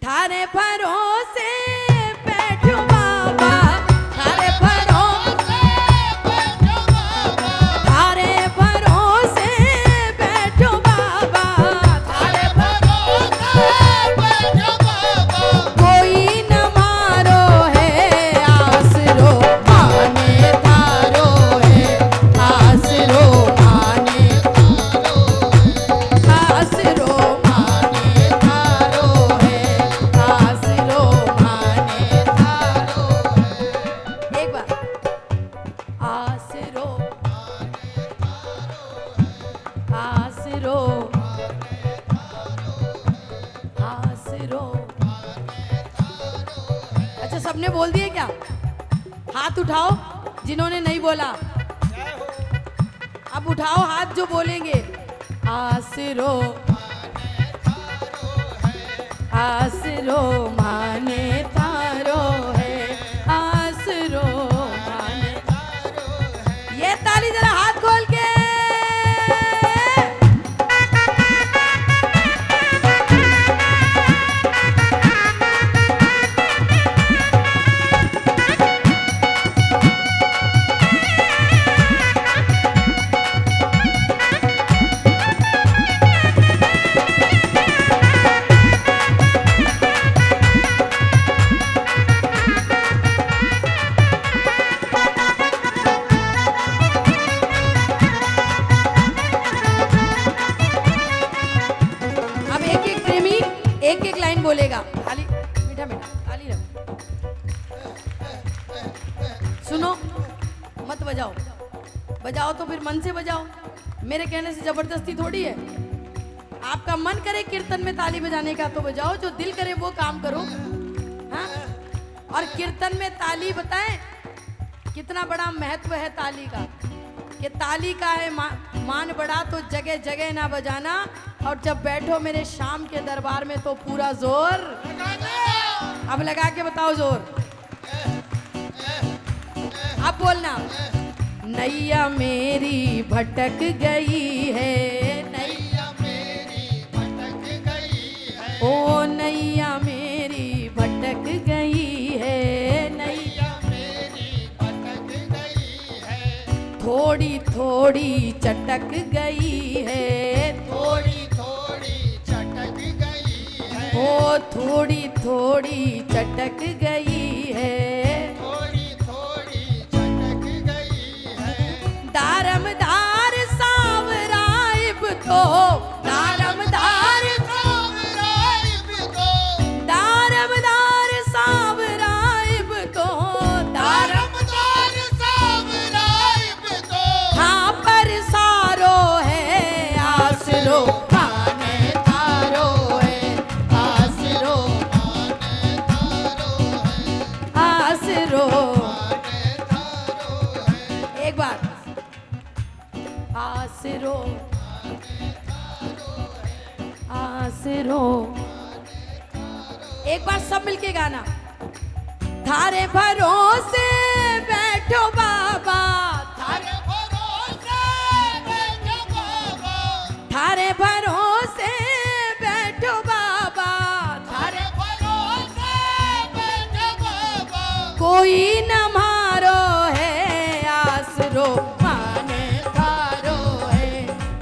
थारे भरोसे बैठो बाबा, थारे भरोसे बैठो बाबा, थारे भरोसे बैठो बाबा, थारे भरोसे बैठो बाबा। कोई न मारो है आसरो माने थारो है, आसरो माने थारो है, आसरो माने थारो है, आसरो माने थारो है। एक बार आसरो आसरो आसरो। अच्छा सबने बोल दिए क्या? हाथ उठाओ जिन्होंने नहीं बोला, अब उठाओ हाथ जो बोलेंगे। आसरो आसरो माने थारो है, आसरो माने थारो है। ये ताली जरा हाथ खोल के। अब एक एक प्रेमी एक एक लाइन बोलेगा। ताली मीठा मीठा ताली रखो। सुनो मत बजाओ, बजाओ तो फिर मन से बजाओ, मेरे कहने से जबरदस्ती थोड़ी है। आपका मन करे कीर्तन में ताली बजाने का तो बजाओ, जो दिल करे वो काम करो। हाँ? और कीर्तन में ताली बताएं कितना बड़ा महत्व है ताली का, कि ताली का है मान बड़ा तो जगह जगह ना बजाना, और जब बैठो मेरे शाम के दरबार में तो पूरा जोर। अब लगा के बताओ जोर। अब बोलना। नैया मेरी भटक गई है, नैया मेरी भटक गई है, ओ नैया मेरी भटक गई है, नैया मेरी भटक गई है। थोड़ी थोड़ी चटक गई है, थोड़ी थोड़ी चटक गई है, ओ थोड़ी थोड़ी चटक गई है, थोड़ी थोड़ी चटक गई है। दारमदार सावराइब तो, दारमदार सावराइब तो, दारमदार सावराइब तो, दारमदार सावराइब तो। हाँ पर सारो है आसरो माने थारो है, आसरो माने थारो है, आसरो माने थारो है। एक बार आसरो आसरो। एक बार सब मिलके गाना। थारे भरोसे बैठो बाबा, थारे भरोसे बैठो बाबा, थारे भरोसे बैठो बाबा, थारे भरोसे बैठो बाबा। कोई न मारो है आसरो माने थारो है,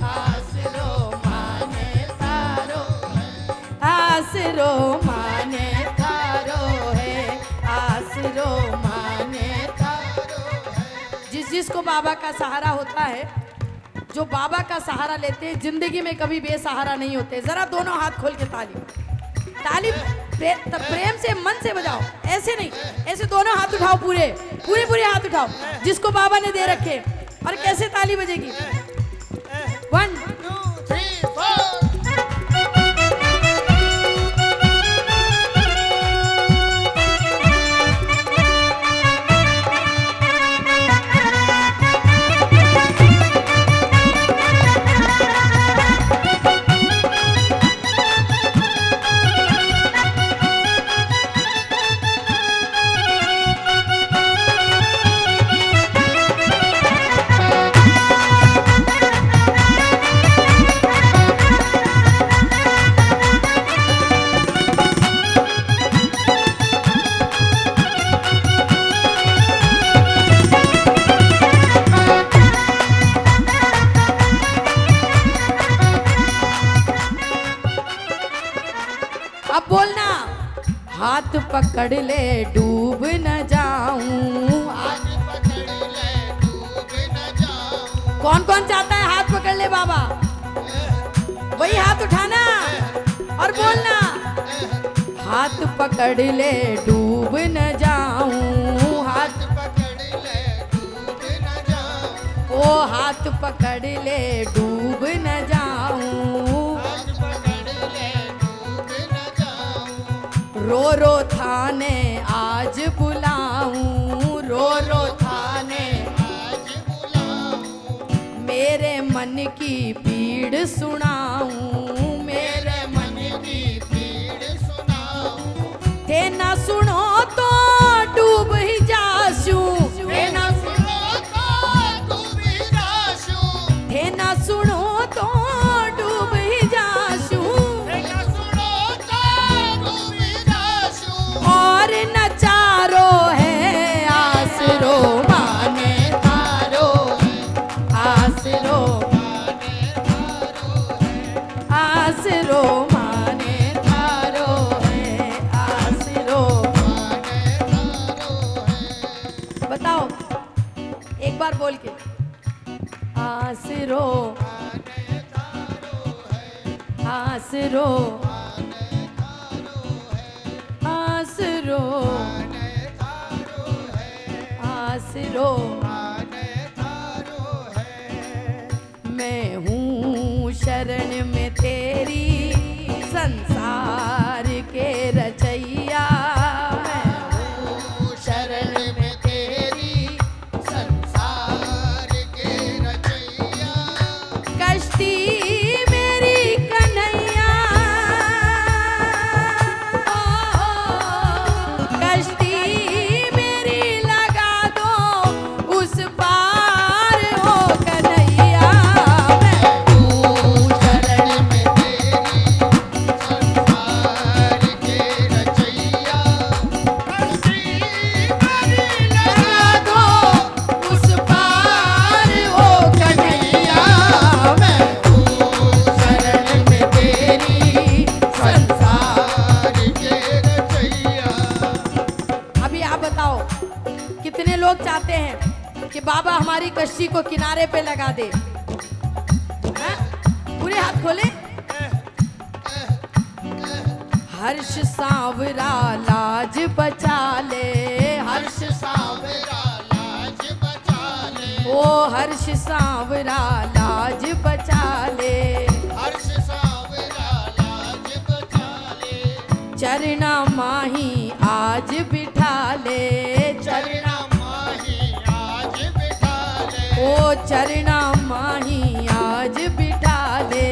आसरो माने थारो है, आसरो माने थारो है, आसरो माने थारो है। जिसको बाबा का सहारा होता है, जो बाबा का सहारा लेते हैं, जिंदगी में कभी बेसहारा नहीं होते। जरा दोनों हाथ खोल के ताली ताली प्रेम से मन से बजाओ, ऐसे नहीं, ऐसे दोनों हाथ उठाओ, पूरे पूरे पूरे हाथ उठाओ जिसको बाबा ने दे रखे। और कैसे ताली बजेगी? 1 2 3 4। अब बोलना, हाथ पकड़ ले डूब न जाऊं। हाथ पकड़ ले डूब न जाऊं। कौन कौन चाहता है हाथ पकड़ ले बाबा? वही हाथ उठाना और बोलना, हाथ पकड़ ले डूब न जाऊं। हाथ पकड़ ले डूब न जाऊं। ओ हाथ पकड़ ले डूब न जाऊं। हाथ पकड़ ले डूब न जाऊं। रो रो थाने आज बुलाऊं। रो रो थाने आज बुलाऊं। मेरे मन की पीड़ सुनाऊं। मेरे मन की पीड़ सुनाऊं। थे ना सुनो तो डूब ही जासूं। थे ना सुनो तो डूब ही जासूं। थे ना सुनो तो डूब ही जासूं। सुनो तो डूब ही जासूं। और नचारो है आसरो माने तारो है। आसरो आसरो माने तारो है। आसरो बताओ एक बार बोल के, आसरो आसरो आसरो आसरो मैं हूँ शरण में तेरी संसार के रचैया। मैं हूँ शरण में तेरी संसार के रचैया। कश्ती मेरी कन्हैया। कश्ती मेरी लगा दो उस पार हो कन्हैया। मैं हूँ शरण में संसार के रचैया। कश्ती मेरी लगा दो उस पार हो कन्हैया। मैं हूँ शरण में तेरी संसार। के रचैया। अभी आप बताओ कितने लोग चाहते हैं कि बाबा हमारी कश्ती को किनारे पे लगा दे? हैं? पूरे हाथ खोले। हर्ष सांवरा लाज बचा ले। हर्ष सावरा लाज बचा ले। ओ हर्ष सांवरा लाज बचा ले। हर्ष सावरा लाज बचा ले। चरना माही आज बिठा ले। चरना माही आज बिठा ले। ओ चरना माही आज बिठा ले।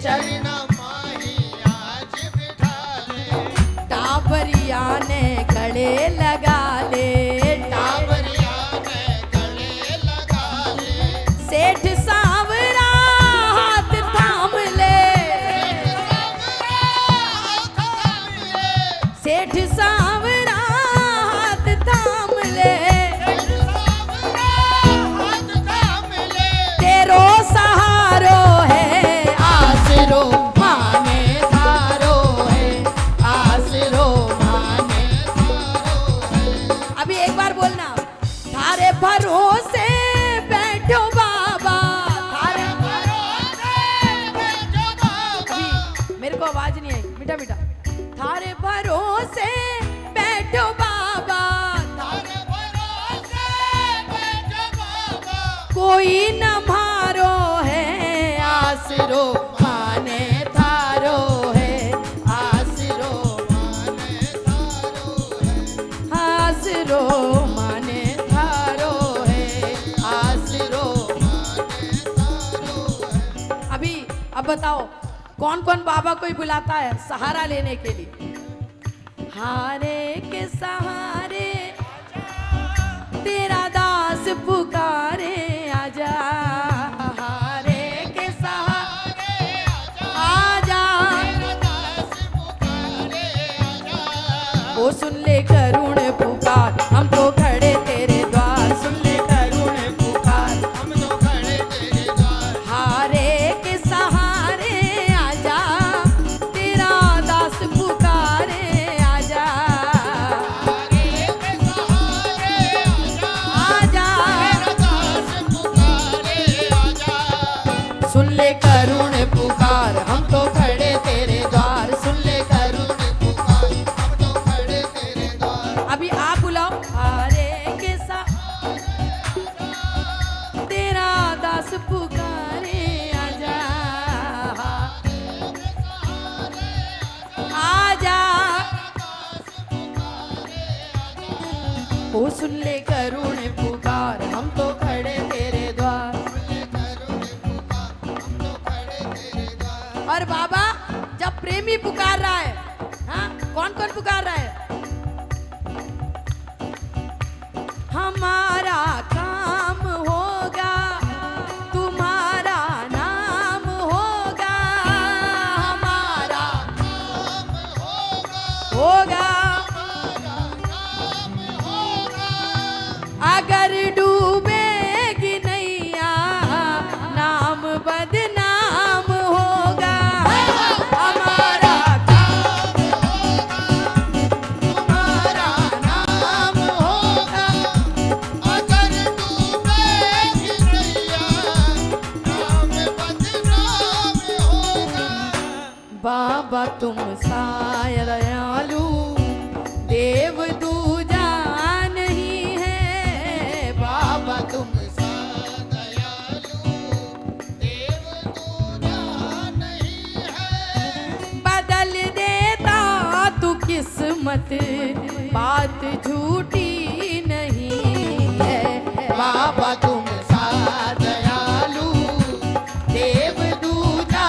चरना माही आज बिठा ले। टाबरिया ने गले लगा ले। टाबरिया ने गले लगा ले। सेठ सांवरा हाथ थाम ले। सेठ सांवरा हाथ थाम ले। तेरो सहारो है आसरो माने थारो है। आसरो माने अभी एक बार बोलना, थारे भरोसे बैठो बाबा। थारे अभी मेरे को आवाज नहीं आई, मीठा मीठा। थारे भरोसे बैठो बाबा। कोई न मारो है आसरो माने थारो है। आसरो आसरो माने थारो है। आसरो अभी अब बताओ कौन कौन बाबा को ही बुलाता है सहारा लेने के लिए? हारे के सहारे तेरा दास पुकारे आजा। हारे के सहारे आजा। ओ सुन ले करुण पुकार, हम तो खड़े तेरे द्वार। सुन ले करुण पुकार, हम तो खड़े तेरे द्वार। हारे के सहारे आजा। तेरा दास पुकार ओ सुन ले करुण पुकार, हम तो खड़े तेरे द्वार। और बाबा जब प्रेमी पुकार रहा है, हाँ कौन कौन पुकार रहा है? हमारा काम होगा, तुम्हारा नाम होगा, हमारा होगा। अगर डूबेगी नैया, नाम बदनाम होगा। हमारा काम तुम्हारा नाम होगा। अगर डूबेगी नैया, नाम बदनाम होगा। बाबा तुम साया दयालु, देव दूजा नहीं है। बाबा तुम दयालु, देव दूजा नहीं है। बदल देता तू किस्मत, बात झूठी नहीं है। बाबा तुम सा दयालु, देव दूजा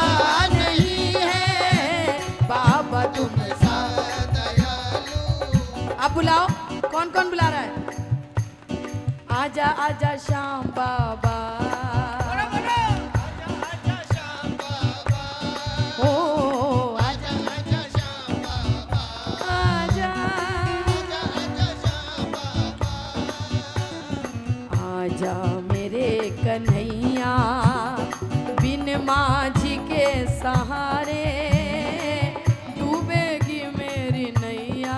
नहीं है। बाबा तुम सा। अब बुलाओ, कौन कौन बुला रहा है? आजा आजा श्याम बाबा, आजा श्याम बाबा, ओ आजा आजा श्याम बाबा, आजा आजा श्याम बाबा। आजा मेरे कन्हैया, बिन माझी के सहारे डूबेगी मेरी नैया।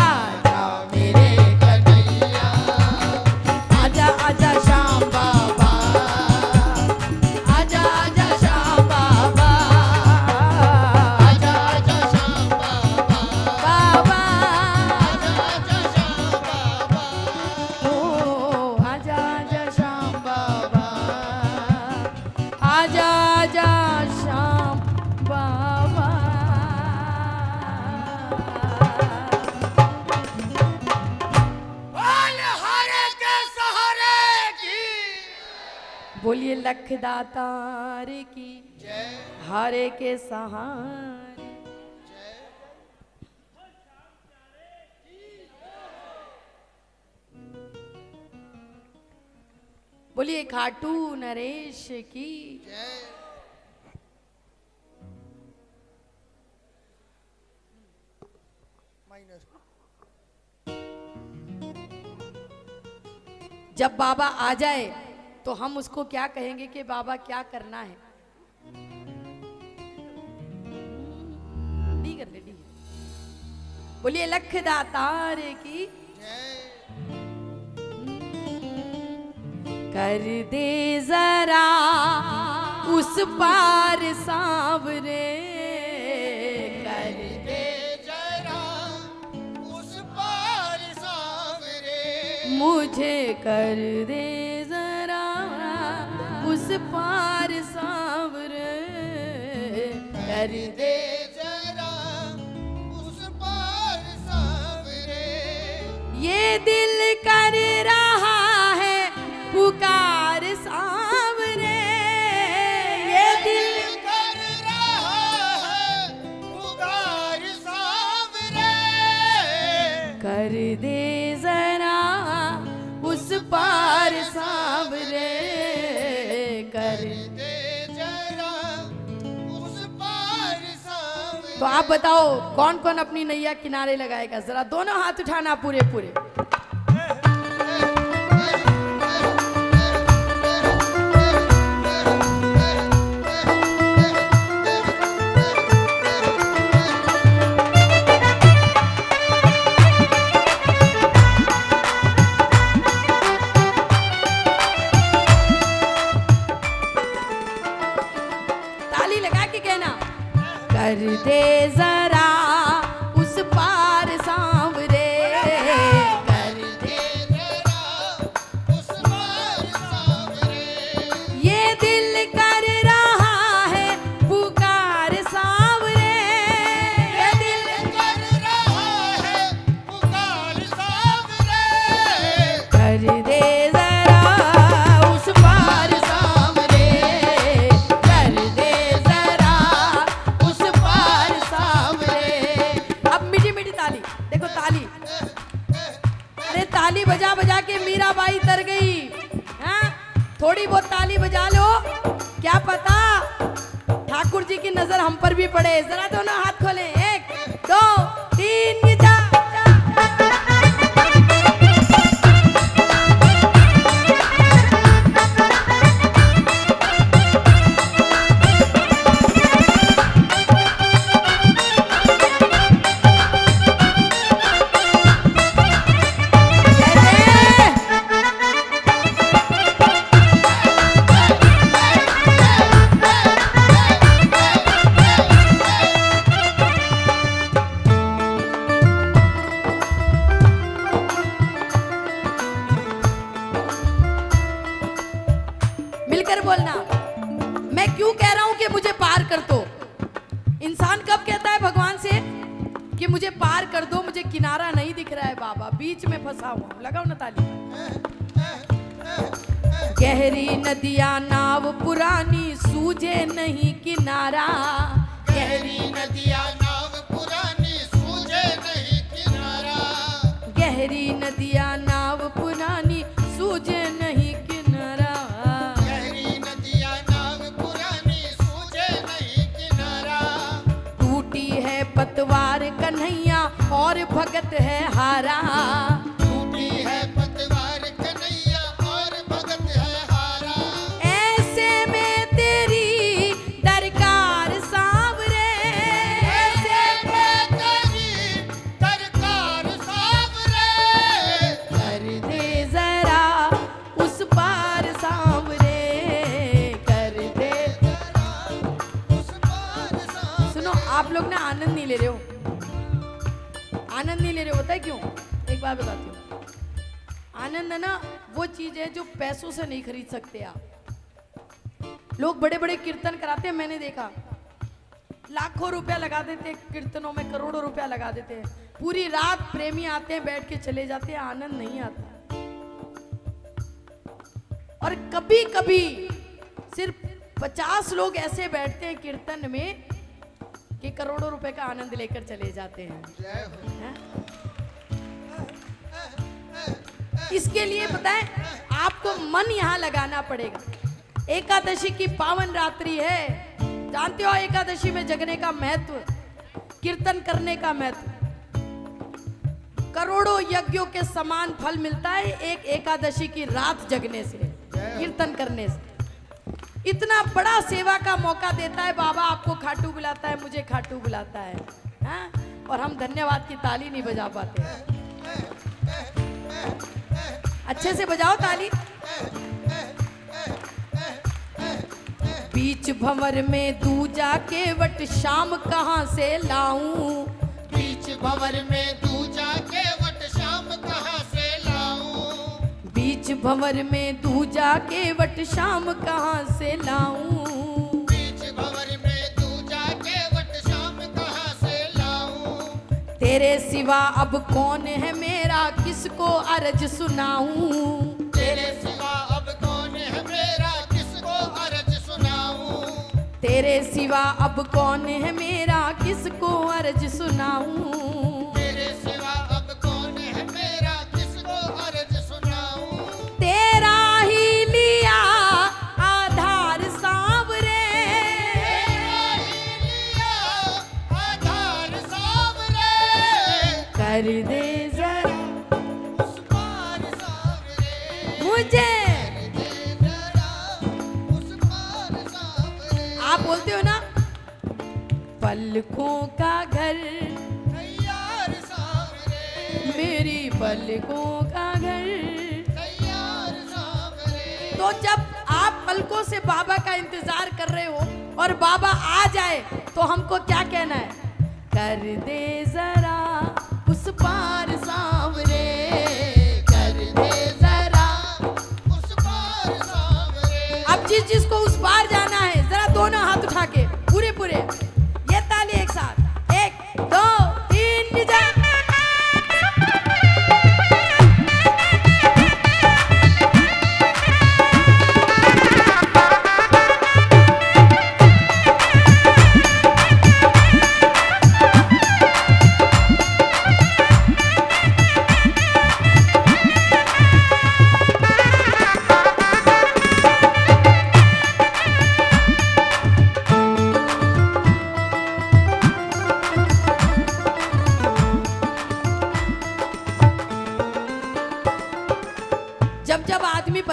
आजा मेरे कन्हैया, आजा आजा श्याम बाबा, आजा आजा श्याम बाबा, आजा आजा श्याम बाबा, बाबा, आजा श्याम बाबा। ओ आजा आजा श्याम बाबा, आजा आजा श्याम बाबा। बोल हरे के सहारे की बोलिए लखदातार की, जय, हारे के सहारे। बोलिए खाटू नरेश की। जय। जब बाबा आ जाए तो हम उसको क्या कहेंगे कि बाबा क्या करना है? डी कर ले, डी। बोलिए लखदातार की, कर दे जरा उस पार सांवरे, कर दे जरा उस पार सांवरे, मुझे कर दे जरा उस पार सांवरे, कर दे जरा उस पार सांवरे। ये दिल कर रहा है पुकार सांवरे, ये दिल कर रहा है पुकार सांवरे, कर दे जरा उस पार सांवरे, कर। दे जरा उस पार सांवरे। तो आप बताओ कौन कौन अपनी नैया किनारे लगाएगा? जरा दोनों हाथ उठाना पूरे पूरे। ताली लगा के कहना, कर दे जरा उस पार सांवरे, कर दे जरा उस पार सांवरे, कर दे जरा उस पार सांवरे। अब मीठी मीठी ताली, देखो ताली, अरे ताली बजा बजा के मीराबाई तर गई। हाँ? थोड़ी बहुत ताली बजा लो, क्या पता ठाकुर जी की नजर हम पर भी पड़े। जरा दोनों हाथ खोले, 1 2 3 ये जा। मिलकर बोलना, मैं क्यों कह रहा हूं कि मुझे पार कर दो। इंसान कब कहता है भगवान से कि मुझे पार कर दो, मुझे किनारा नहीं दिख रहा है बाबा, बीच में फंसा हुआ। लगाओ ना ताली। गहरी नदियां नाव पुरानी, सूझे नहीं किनारा। गहरी नदियां नाव पुरानी, सूझे नहीं किनारा। गहरी नदियां नाव पुरानी, सूझे नहीं किनारा। गहरी नदियां नाव पुरानी, सूझे नहीं किनारा। टूटी है पतवार कन्हैया और भगत है हारा। टूटी है पतवार कन्हैया और भगत है हारा। ऐसे में तेरी दरकार सांवरे, ऐसे में तेरी दरकार सांवरे, कर दे जरा उस पार सांवरे, कर दे। उस पार सांवरे। सुनो, आप लोग ना आनंद नहीं ले रहे हो, आनंद नहीं ले रहे हो, होता है क्यों? एक बात बताती हूँ। आनंद है ना वो चीज है जो पैसों से नहीं खरीद सकते आप। लोग बड़े बड़े कीर्तन कराते हैं, मैंने देखा लाखों रुपया लगा देते हैं कीर्तनों में, करोड़ों रुपया लगा देते हैं, पूरी रात प्रेमी आते हैं, बैठ के चले जाते हैं, आनंद नहीं आता। और कभी कभी सिर्फ 50 लोग ऐसे बैठते हैं कीर्तन में कि करोड़ों रुपए का आनंद लेकर चले जाते हैं। जय हो। हैं? इसके लिए पता है आपको मन यहाँ लगाना पड़ेगा। एकादशी की पावन रात्रि है, जानते हो एकादशी में जगने का महत्व, कीर्तन करने का महत्व। करोड़ों यज्ञों के समान फल मिलता है एक एकादशी की रात जगने से, कीर्तन करने से। इतना बड़ा सेवा का मौका देता है बाबा, आपको खाटू बुलाता है, मुझे खाटू बुलाता है, हाँ? और हम धन्यवाद की ताली नहीं बजा पाते। अच्छे से बजाओ ताली। बीच भंवर में दूजा के वट शाम कहाँ से लाऊं। बीच भंवर में दूजा के वट शाम कहाँ से लाऊं। बीच भंवर में दूजा के वट शाम कहाँ से लाऊं। बीच भंवर में दूजा के वट शाम कहाँ से लाऊं। तेरे सिवा अब कौन है मेरा, किसको अर्ज सुनाऊं। तेरे सिवा अब कौन है मेरा, किसको अर्ज सुनाऊं। तेरे सिवा अब कौन है मेरा, किसको अर्ज सुनाऊं। तेरे सिवा अब कौन है मेरा, किसको अर्ज सुनाऊं। तेरा ही लिया आधार सांवरे, तेरा ही लिया आधार सांवरे। कर दे जरा उस पार सांवरे। मुझे। दे जरा उस पार सांवरे। आप बोलते हो ना पलकों का घर, तैयार सांवरे। मेरी पलकों का घर। तैयार सांवरे। तो जब आप पलकों से बाबा का इंतजार कर रहे हो और बाबा आ जाए तो हमको क्या कहना है? कर दे जरा उस पार सांवरे, कर दे जरा। उस पार सांवरे। अब जिसको उस पार जाना है जरा दोनों हाथ उठा के पूरे पूरे ये ताली एक साथ, 1 2 3 जा।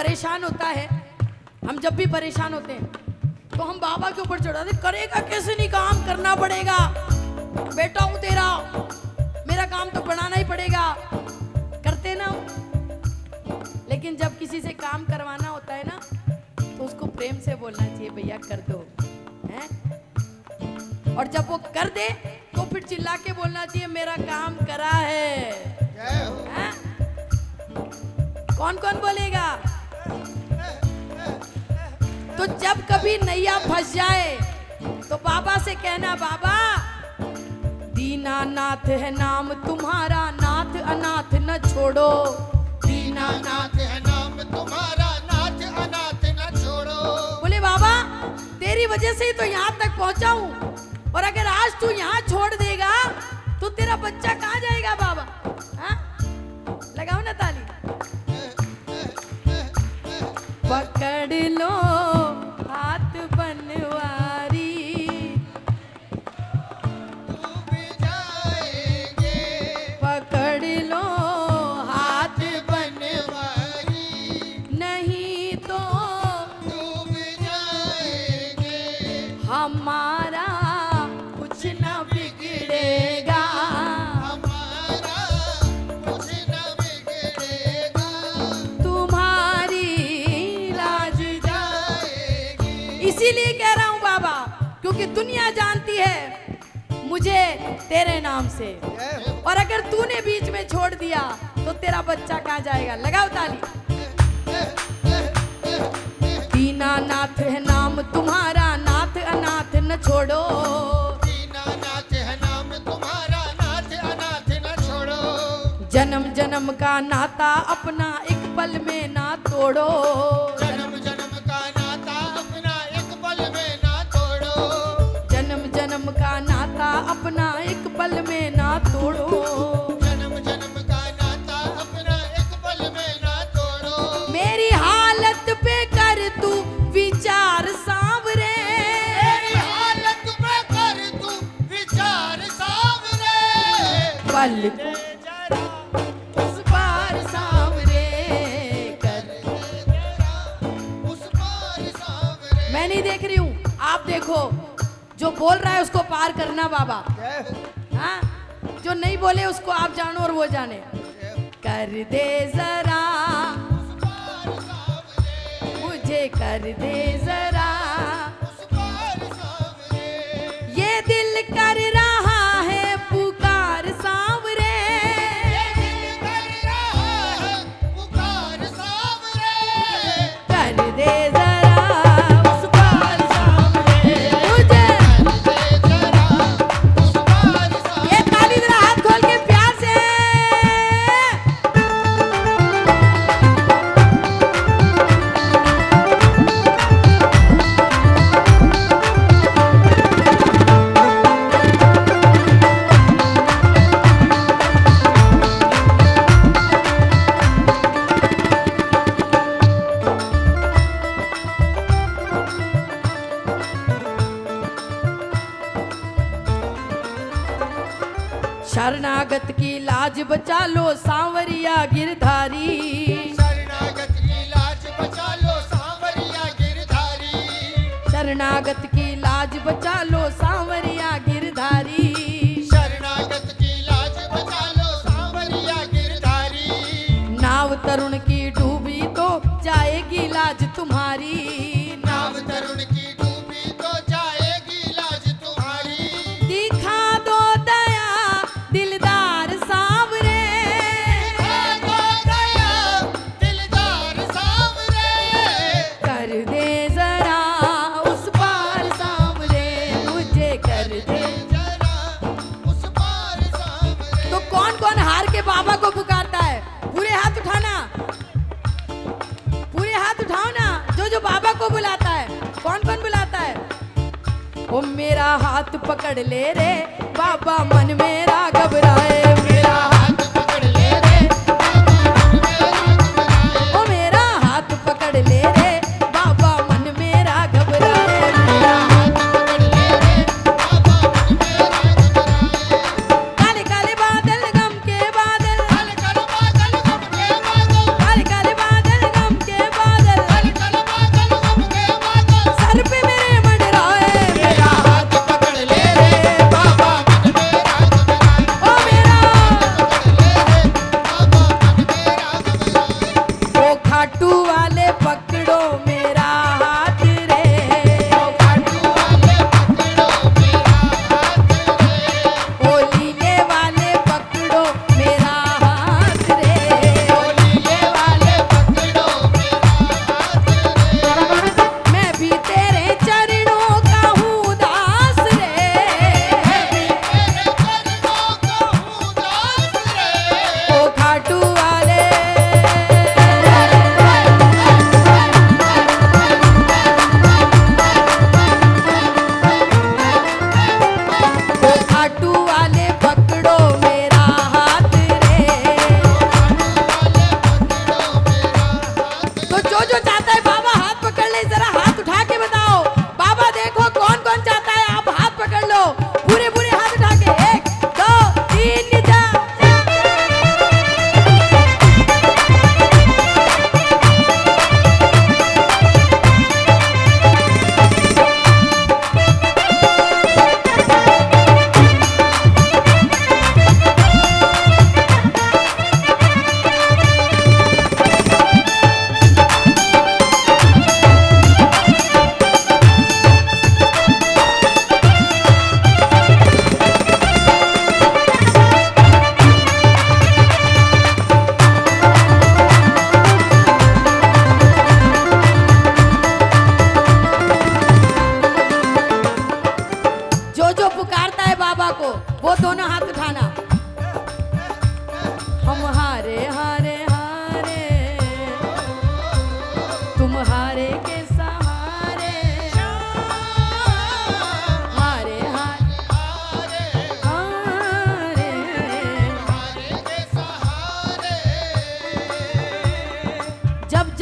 परेशान होता है, हम जब भी परेशान होते हैं तो हम बाबा के ऊपर चढ़ाते, करेगा कैसे नहीं, काम करना पड़ेगा, बेटा हूं तेरा, मेरा काम तो बनाना ही पड़ेगा, करते ना। लेकिन जब किसी से काम करवाना होता है ना तो उसको प्रेम से बोलना चाहिए, भैया कर दो, हैं? और जब वो कर दे तो फिर चिल्ला के बोलना चाहिए, मेरा काम करा है, हैं? कौन कौन बोलेगा? तो जब कभी नैया फंस जाए तो बाबा से कहना, बाबा दीनानाथ है नाम तुम्हारा, नाथ अनाथ न छोड़ो, दीनानाथ है नाम तुम्हारा, नाथ अनाथ न छोड़ो। बोले बाबा तेरी वजह से ही तो यहाँ तक पहुंचा हूँ, और अगर आज तू यहाँ छोड़ देगा तो तेरा बच्चा कहाँ जाएगा बाबा? हाँ? लगाओ ना ताली। पकड़ लो हाथ बनवारी, डूब जाएंगे, पकड़ लो हाथ बनवारी, नहीं तो डूब जाएंगे, हमारा कुछ न बिगड़ेगा, हमारा कुछ न बिगड़ेगा, तुम्हारी लाज जाएगी। इसीलिए कह रहा हूँ बाबा, क्योंकि दुनिया जानती है मुझे तेरे नाम से, और अगर तूने बीच में छोड़ दिया तो तेरा बच्चा कहाँ जाएगा? लगाओ ताली। दीनानाथ है नाम तुम्हारा, नाथ अनाथ न छोड़ो, दीनानाथ है नाम तुम्हारा, नाथ अनाथ न छोड़ो, जन्म जन्म का नाता अपना एक पल में ना तोड़ो, जन्म जन्म का नाता अपना एक पल में ना तोड़ो, जन्म जन्म का नाता अपना एक पल में ना तोड़ो, जन्म जन्म का नाता अपना एक पल में ना तोड़ो। मेरी हालत पे कर तू विचार सांवरे, मेरी हालत पे कर तू विचार सांवरे, पल को जरा उस पार सांवरे कर। उस पार सांवरे। मैं नहीं देख रही हूँ, आप देखो, जो बोल रहा है उसको पार करना बाबा, हाँ? जो नहीं बोले उसको आप जानो और वो जाने। कर दे जरा मुझे, कर दे जरा, उस पार सांवरे। ये दिल कर रहा है पुकार सांवरे, ये दिल कर रहा है पुकार सांवरे। कर दे जरा उस पार सांवरे मुझे। कर दे जरा उस पार सांवरे। ये ताली जरा हाथ खोल के प्यार से। शरणागत की लाज बचा लो सांवरिया गिरधारी, शरणागत की लाज बचा लो सांवरिया गिरधारी। शरणागत की लाज बचा लो सांवरिया गिरधारी, शरणागत की लाज बचा लो सांवरिया गिरधारी। नाव तरुण की डूबी तो जाएगी लाज तुम्हारी, नाव तरुण की डूबी तो जाएगी लाज तुम्हारी। दिखा दो दया दिलदार सांवरे, दिखा दो दया दिलदार सांवरे। कर दे जरा उस पार सांवरे मुझे, कर दे। जरा उस पार सांवरे। तो कौन कौन हार के बाबा को पुकारता है? पूरे हाथ उठाना, पूरे हाथ उठाओ ना। जो जो बाबा को बुलाता है, कौन कौन बुलाता है? ओ मेरा हाथ पकड़ ले रे बाबा, मन मेरा घबराए, मेरा हाथ पकड़ ले रे ओ मेरा हाथ पकड़ ले रे बाबा, मन मेरा घबराए, मेरा हाथ पकड़ ले रे बाबा, मन मेरा घबराए। काले काले बादल गम के बादल, काले काले बादल गम के बादल, काले काले बादल गम के बादल,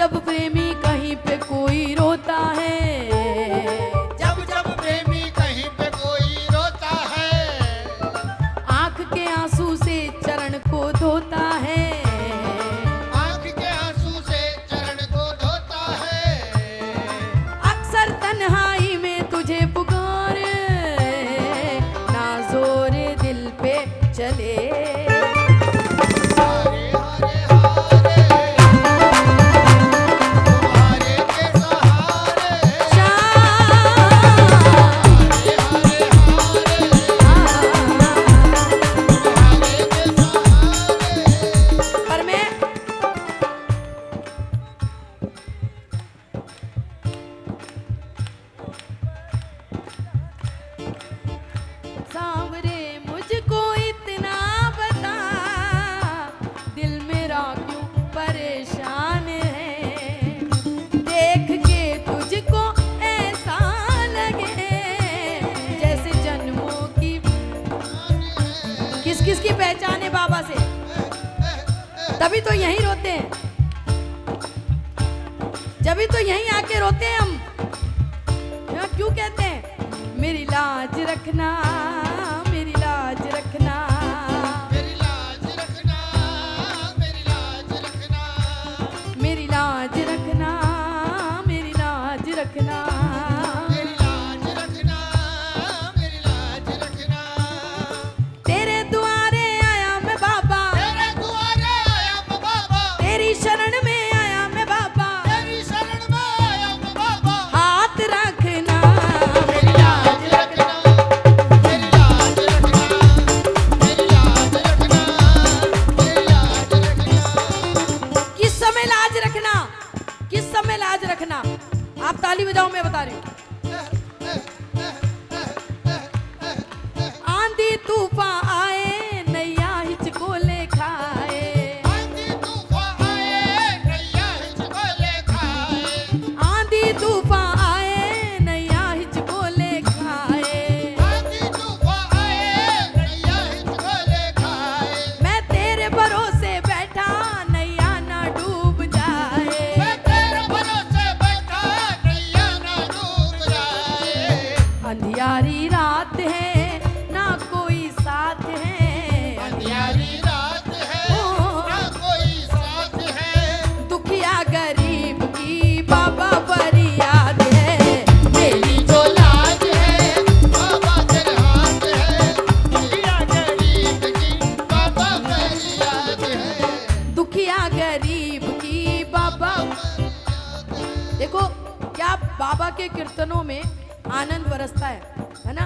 जब प्रेमी कहीं पे कोई रोता है, जब जब प्रेमी कहीं पे कोई रोता है, आंख के आंसू से चरण को धोता है, आंख के आंसू से चरण को धोता है, अक्सर तन्हाई में तुझे पुकारे, ना जोरे दिल पे चले। हारे हारे हारे तुम्हारे के सहारे, हारे हारे हारे तुम्हारे के सहारे। पर मैं सांवरे मुझको इतना बता, दिल मेरा क्यों परेशान है, देख के तुझको ऐसा लगे जैसे जन्मों की। किस किस की पहचान है बाबा से? तभी तो यहीं रोते हैं, जभी तो यहीं आके रोते हैं हम। क्यों कहते हैं मेरी लाज रखना, मेरी लाज रखना, मेरी लाज रखना, मेरी लाज रखना, मेरी लाज रखना, मेरी लाज रखना। मेरी लाज रखना, मेरी लाज रखना। तेरे दुआरे आया मैं बाबा, तेरे दुआरे आया मैं बाबा, तेरी शरण में आया मैं बाबा, तेरी शरण में आया मैं बाबा। हाथ रखना, मेरी लाज रखना, मेरी लाज रखना, मेरी लाज रखना, मेरी लाज रखना। किस समय लाज रखना, किस समय लाज रखना? आप ताली बजाओ, मैं बता रही हूँ। आंधी तूफान आए, नैया हिचको ले खाए, आंधी तूफान आए, नैया हिचको ले खाए, आंधी तूफान आए, नैया हिचको ले खाए, आंधी तूफान आए, नैया हिचको ले खाए। मैं तेरे भरोसे बैठा, नैया ना डूब जाए, मैं तेरे भरोसे बैठा, नैया ना डूब जाए। अंधियारी रात है, ना कोई साथ है, अंधियारी रात है, ना कोई साथ है, दुखिया गरीब की बाबा फरियाद है, मेरी जो लाज है बाबा तेरे हाथ है, दुखिया गरीब की बाबा फरियाद है, दुखिया गरीब की बाबा। देखो क्या बाबा के कीर्तनों में आनंद बरसता है ना?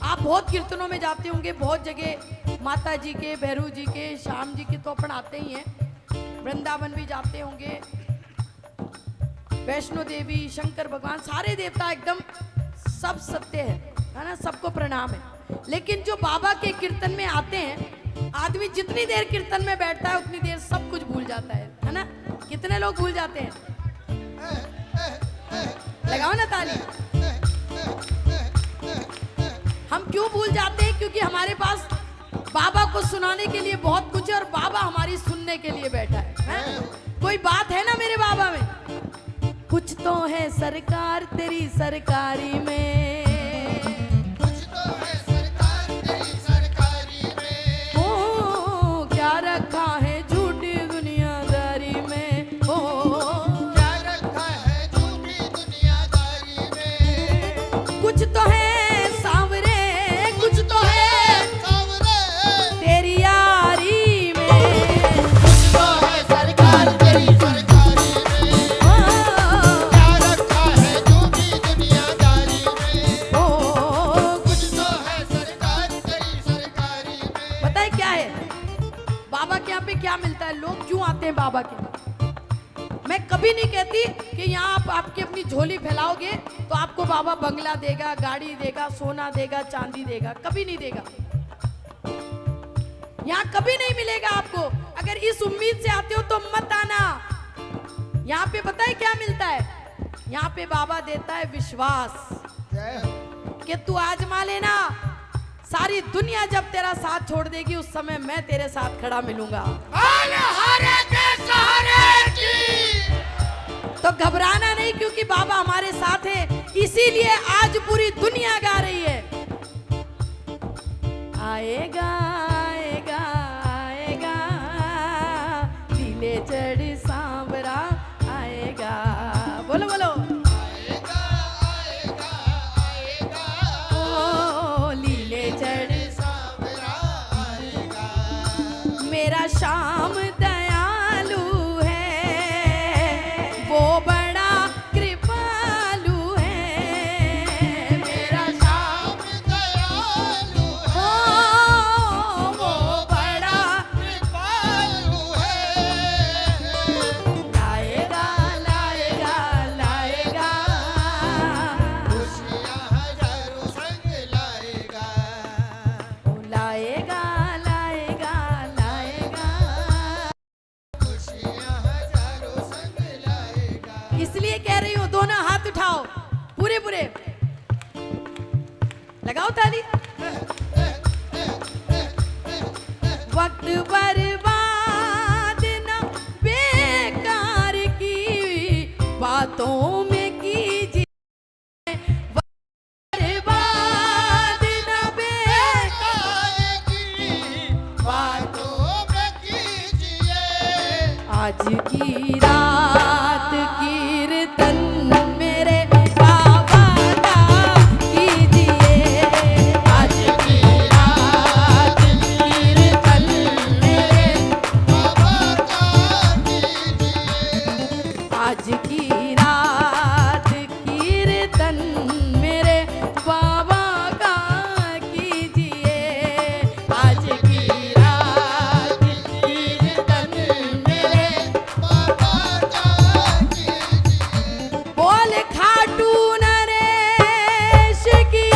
आप बहुत कीर्तनों में जाते होंगे, बहुत जगह माता जी के, भैरू जी के, श्याम जी के तो अपन आते ही हैं। वृंदावन भी जाते होंगे, वैष्णो देवी, शंकर भगवान, सारे देवता एकदम सब सत्य है ना? सबको प्रणाम है। लेकिन जो बाबा के कीर्तन में आते हैं, आदमी जितनी देर कीर्तन में बैठता है उतनी देर सब कुछ भूल जाता है ना? कितने लोग भूल जाते हैं? लगाओ ना ताली। हम क्यों भूल जाते हैं? क्योंकि हमारे पास बाबा को सुनाने के लिए बहुत कुछ है और बाबा हमारी सुनने के लिए बैठा है? कोई बात है ना मेरे बाबा में? कुछ तो है सरकार तेरी सरकारी में, कुछ तो है सरकार तेरी सरकारी में, ओ क्या रखा है झूठी दुनियादारी में, ओ क्या रखा है झूठी दुनियादारी में। कुछ तो है सांवरे, कुछ तो है सांवरे तेरी यारी में, कुछ तो है सरकार तेरी सरकारी में, ओ, क्या रखा है झूठी दुनियादारी में। ओ कुछ तो है सरकार तेरी सरकारी में। पता है क्या है बाबा के यहाँ पे क्या मिलता है? लोग क्यों आते हैं बाबा के? मैं कभी नहीं कहती कि यहाँ आप आपकी अपनी झोली फैलाओगे तो आपको बाबा बंगला देगा, गाड़ी देगा, सोना देगा, चांदी देगा, कभी नहीं देगा। यहाँ कभी नहीं मिलेगा आपको। अगर इस उम्मीद से आते हो तो मत आना। यहाँ पे पता है क्या मिलता है? यहाँ पे बाबा देता है विश्वास जय हो। कि तू आजमा लेना, सारी दुनिया जब तेरा साथ छोड़ देगी उस समय मैं तेरे साथ खड़ा मिलूंगा। हारे के सहारे की तो घबराना नहीं, क्योंकि बाबा हमारे साथ है, इसीलिए आज पूरी दुनिया गा रही है। आएगा आएगा आएगा दिले चढ़ सांवरा आएगा। बोलो बोलो। आएगा आएगा आएगा ओ लीले चढ़ सांवरा आएगा। मेरा श्याम दयालु है, वो बड़ा कृपालु है। मेरा श्याम दयालु है, वो बड़ा कृपालु है। लाएगा लाएगा लाएगा खुशियाँ हजारों संग लाएगा। लाएगा लाएगा लाएगा। खुशियाँ हजारों संग लाएगा। इसलिए कह रही हूँ, दोनों हाथ उठाओ पूरे पूरे, लगाओ ताली। वक्त बर्बाद न बेकार की बातों में कीजिए, वक्त बर्बाद न बेकार की बातों में कीजिए। आज की रात कीर्तन मेरे बाबा का कीजिए। आज की रात कीर्तन मेरे, बाबा का कीजिए। आज की रात कीर्तन मेरे बाबा का कीजिए। आज की रात कीर्तन मेरे, बाबा का कीजिए। बोल खाटू नरेश की,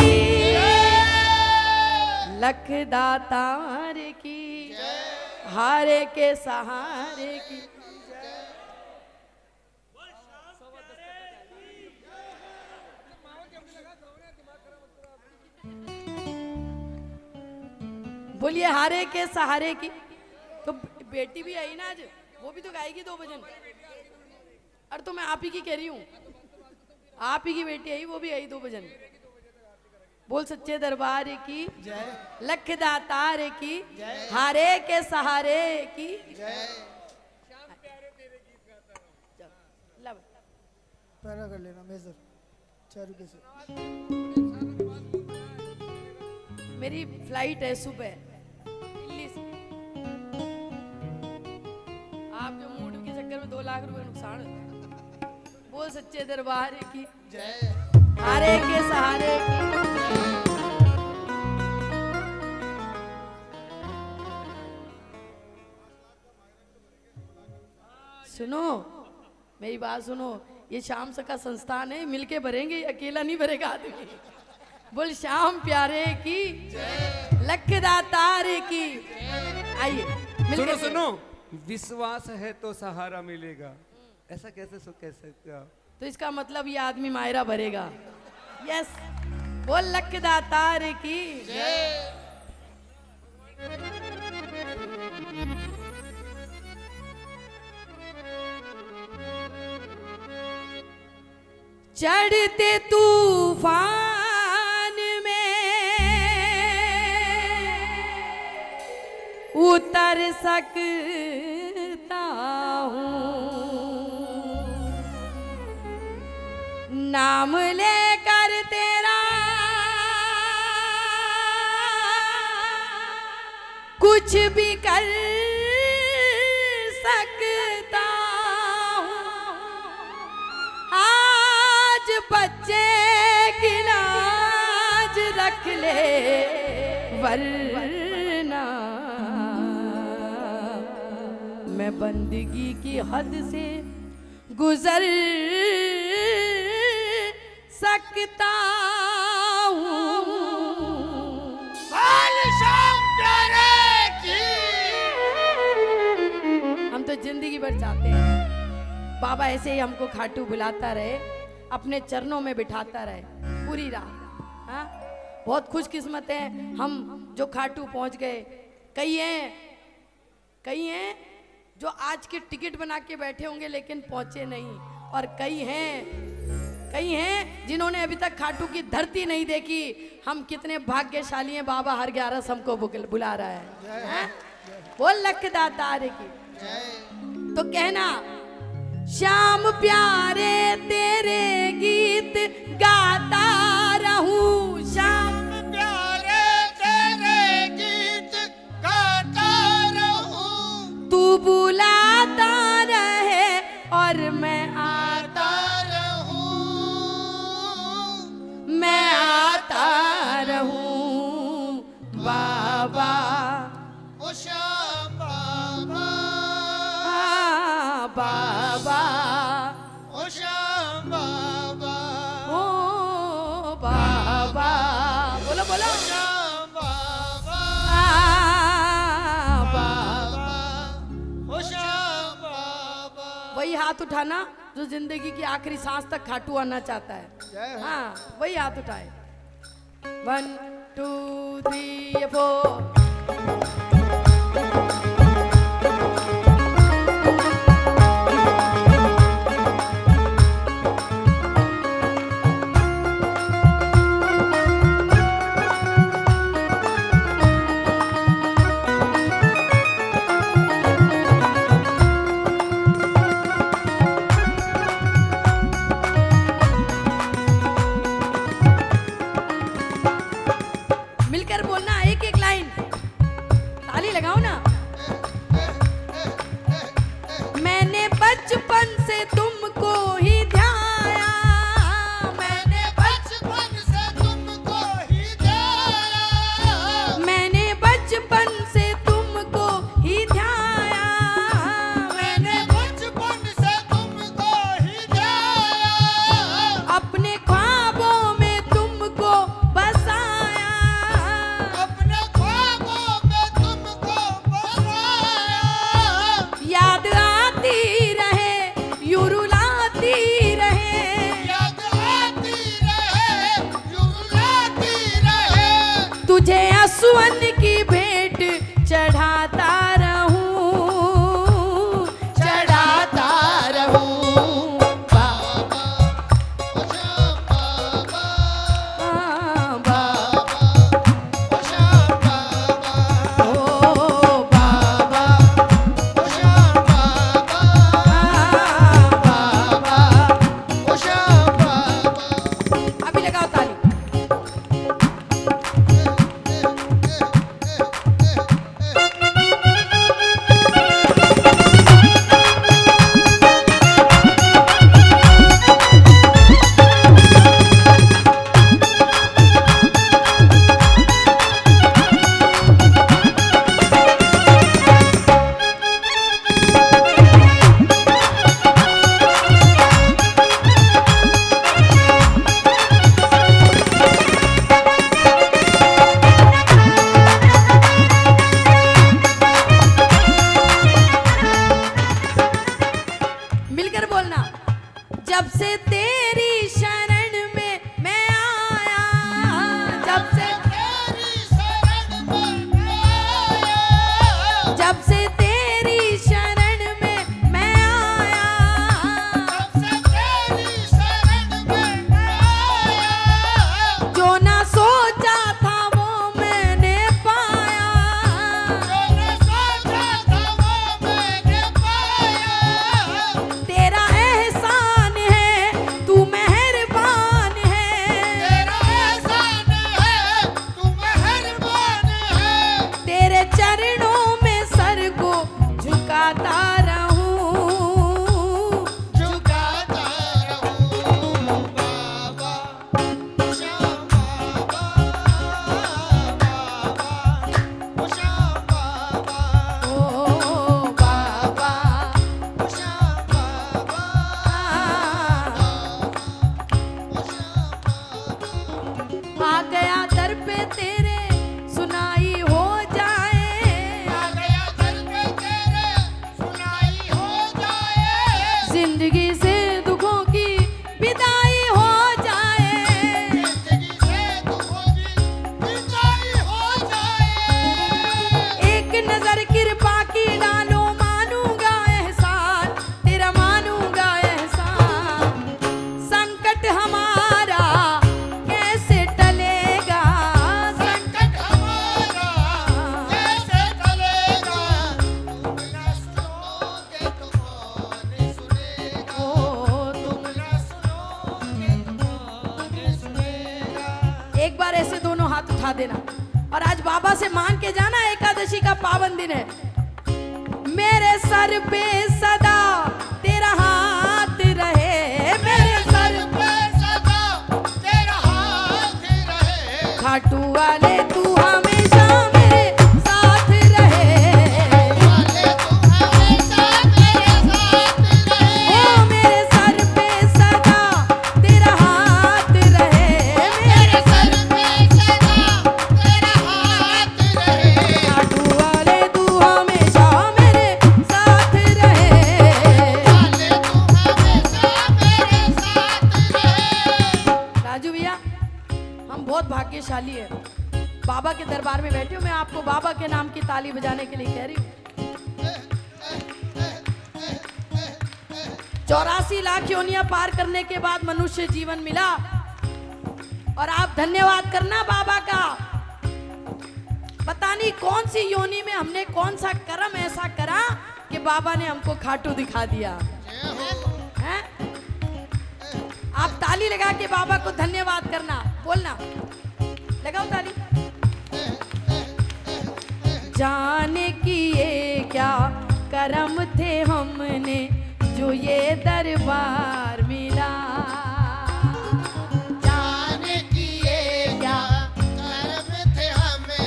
लख दातार की, हारे के सहारे की। बोलिए हारे के सहारे की। तो बेटी भी आई ना आज, वो भी तो गाएगी 2 भजन। अरे तो मैं आप ही की कह रही हूँ, आप ही की बेटी आई, वो भी आई 2 भजन। बोल सच्चे दरबार की जय लख दातार की, हारे के सहारे की। जय। लब। पैरा कर लेना मेजर चारू के से। मेरी फ्लाइट है सुबह दिल्ली से। आपके मूड के चक्कर में 2 लाख रुपए नुकसान होता है। बोल सच्चे दरबार की जय। हारे के सहारे की। सुनो मेरी बात सुनो, ये श्याम सखा संस्थान है, मिलके भरेंगे, ये अकेला नहीं भरेगा आदमी। बोल श्याम प्यारे की, लख दातार की। आइए मिलके सुनो सुनो, विश्वास है तो सहारा मिलेगा, ऐसा कैसे कह सकते हो आप? तो इसका मतलब ये आदमी मायरा भरेगा। यस, बोल लख दातार की। चढ़ते तूफान में उतर सकता हूँ, नाम लेकर तेरा कुछ भी कर सकता हूँ। आज बच्चे की लाज रख ले, वरना मैं बंदगी की हद से गुजर सकता हूँ। हम तो जिंदगी भर चाहते हैं बाबा ऐसे ही हमको खाटू बुलाता रहे, अपने चरणों में बिठाता रहे पूरी रात। हाँ, बहुत खुशकिस्मत है हम जो खाटू पहुंच गए। कई हैं जो आज के टिकट बना के बैठे होंगे लेकिन पहुंचे नहीं। और कई हैं जिन्होंने अभी तक खाटू की धरती नहीं देखी। हम कितने भाग्यशाली हैं, बाबा हर 11 हमको बुला रहा है। बोल लख दातार की। तो कहना श्याम प्यारे तेरे गीत गाता रहूं, श्याम प्यारे तेरे गीत गाता रहूं, तू बुलाता रहे और मैं आता रहूं, मैं आता रहूं बाबा। ओ श्याम बाबा, बाबा ओ श्याम बाबा, ओ बाबा, बोलो बोलो श्याम बाबा, बाबा। ओ श्याम बाबा। वही हाथ उठाना जो जिंदगी की आखिरी सांस तक खाटू आना चाहता है। हाँ, वही हाथ उठाए। 1 2 3 4। मिलकर बोलना एक एक लाइन, ताली लगाओ ना। मैंने बचपन से तुमको ही ध्याया, मैंने बचपन से तुमको ही ध्याया, मैंने बचपन से तुमको ही ध्याया, मैंने बचपन से तुमको ही ध्याया, अपने ख्वाबों में तुमको बसाया, अपने ख्वाबों में तुमको बसाया, याद आती रहे यूं रुलाती बता देना। और आज बाबा से मांग के जाना, एकादशी का पावन दिन है। मेरे सर पे सदा तेरा हाथ रहे, मेरे सर पे सदा तेरा हाथ रहे, खाटू वाले तू हमेशा मेरे साथ रहे, वाले तू हमेशा मेरे साथ रहे, ओ मेरे सर पे सदा तेरा हाथ रहे, मेरे सर पे सदा तेरा हाथ रहे, खाटू वाले तू हमेशा मेरे साथ रहे। वाले तू हमेशा मेरे साथ रहे। राजू भैया, हम बहुत भाग्यशाली है, बाबा के दरबार में बैठे हो। मैं आपको बाबा के नाम की ताली बजाने के लिए कह रही हूँ। 84 लाख योनियां पार करने के बाद मनुष्य जीवन मिला, और आप धन्यवाद करना बाबा का। पता नहीं कौन सी योनि में हमने कौन सा कर्म ऐसा करा कि बाबा ने हमको खाटू दिखा दिया है? आप ताली लगा के बाबा को धन्यवाद करना, बोलना, लगाओ ताली। जाने कि ये क्या कर्म थे हमने जो ये दरबार मिला, जाने की ये क्या कर्म थे हमने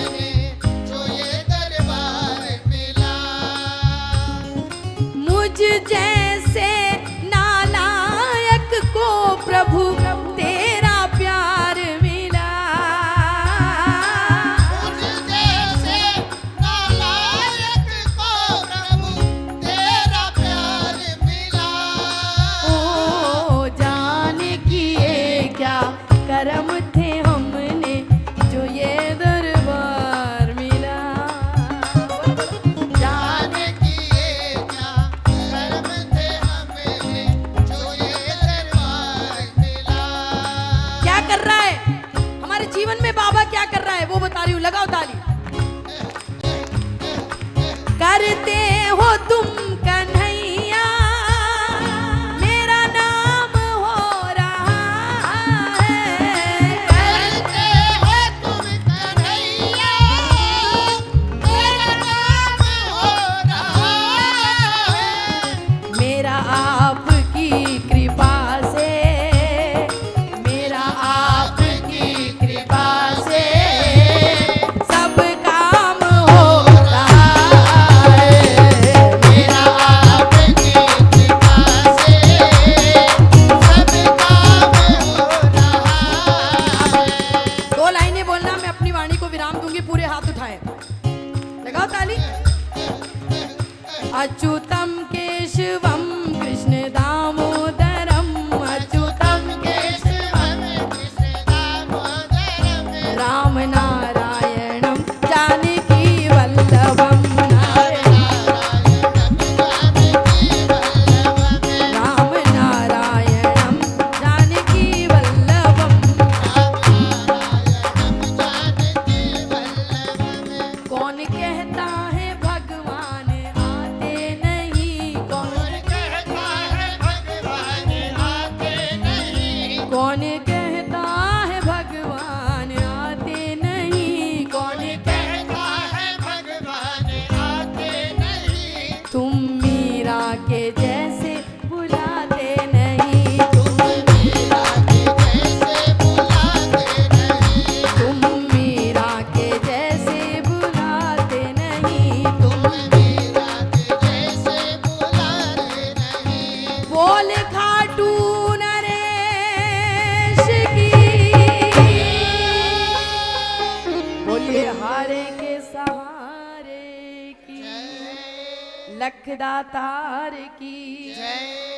जो ये दरबार मिला, मुझ जैसे नालायक को प्रभु तेरा प्यार मिला, मुझ जैसे नालायक को प्रभु तेरा प्यार मिला, ओ जाने कि ये क्या कर्म थे हमने जो ये दरबार मिला, जाने की ये क्या कर्म थे हमने जो ये दरबार मिला। क्या कर रहा है हमारे जीवन में बाबा, क्या कर रहा है वो बता रही हूँ, लगाओ ताली। करते हो तुम कन्हैया, मेरा नाम हो रहा है, करते हो तुम कन्हैया, मेरा नाम हो रहा है, मेरा आपकी कृपा से, मेरा आपकी कृपा से सब काम हो रहा है, मेरा आपकी कृपा से सब काम हो रहा है। 2 लाइनें बोलना, मैं अपनी वाणी को विराम दूंगी। पूरे हाथ उठाएं, लगाओ ताली। अच्युतम केशवम कृष्ण दामोदरम, अच्युतम केशवम कृष्ण दामोदरम, राम नारायणम जानकी वल्लभम, राम नारायणम जानकी वल्लभम। कौन कहता है भगवान आते नहीं, कौन कहता है भगवान आते नहीं, कौन कहता है भगवान आते नहीं, कौन कहता है भगवान आते नहीं, तुम मीरा के जैसे बुलाते नहीं, तुम मीरा के जैसे बुलाते नहीं, तुम मीरा के जैसे बुलाते नहीं, तुम मीरा के जैसे बुलाते नहीं। बोल खाटू नरेश की, बोलिए हारे के सहारे की, लखदातार की जय